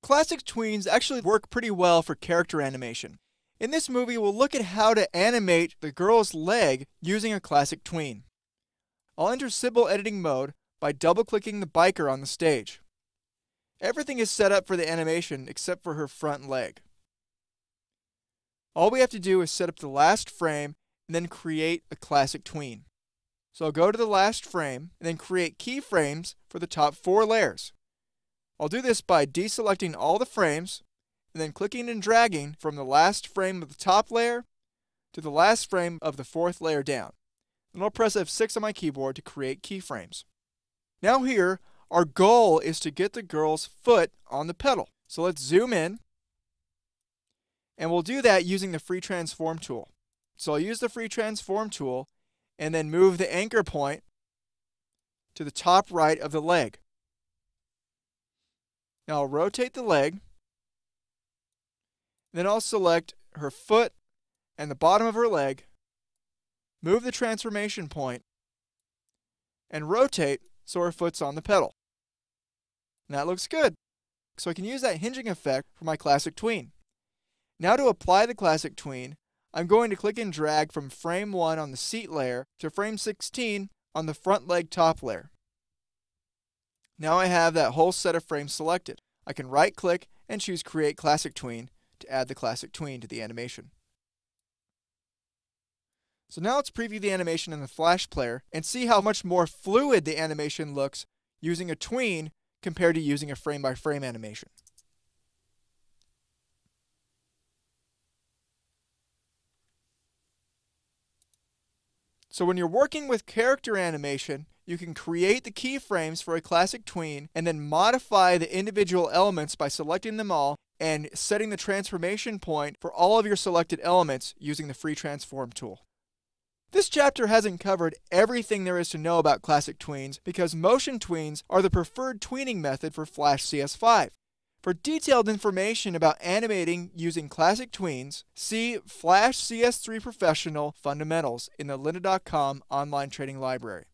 Classic tweens actually work pretty well for character animation. In this movie, we'll look at how to animate the girl's leg using a classic tween. I'll enter Sybil editing mode by double-clicking the biker on the stage. Everything is set up for the animation except for her front leg. All we have to do is set up the last frame and then create a classic tween. So I'll go to the last frame and then create keyframes for the top 4 layers. I'll do this by deselecting all the frames and then clicking and dragging from the last frame of the top layer to the last frame of the 4th layer down. Then I'll press F6 on my keyboard to create keyframes. Now here, our goal is to get the girl's foot on the pedal. So let's zoom in, and we'll do that using the free transform tool. So I'll use the free transform tool and then move the anchor point to the top right of the leg. Now I'll rotate the leg, then I'll select her foot and the bottom of her leg, move the transformation point, and rotate so her foot's on the pedal. And that looks good. So I can use that hinging effect for my classic tween. Now to apply the classic tween, I'm going to click and drag from frame 1 on the seat layer to frame 16 on the front leg top layer. Now I have that whole set of frames selected. I can right-click and choose Create Classic Tween to add the classic tween to the animation. So now let's preview the animation in the Flash player and see how much more fluid the animation looks using a tween compared to using a frame-by-frame animation. So when you're working with character animation, you can create the keyframes for a classic tween and then modify the individual elements by selecting them all and setting the transformation point for all of your selected elements using the free transform tool. This chapter hasn't covered everything there is to know about classic tweens because motion tweens are the preferred tweening method for Flash CS5. For detailed information about animating using classic tweens, see Flash CS3 Professional Fundamentals in the lynda.com online training library.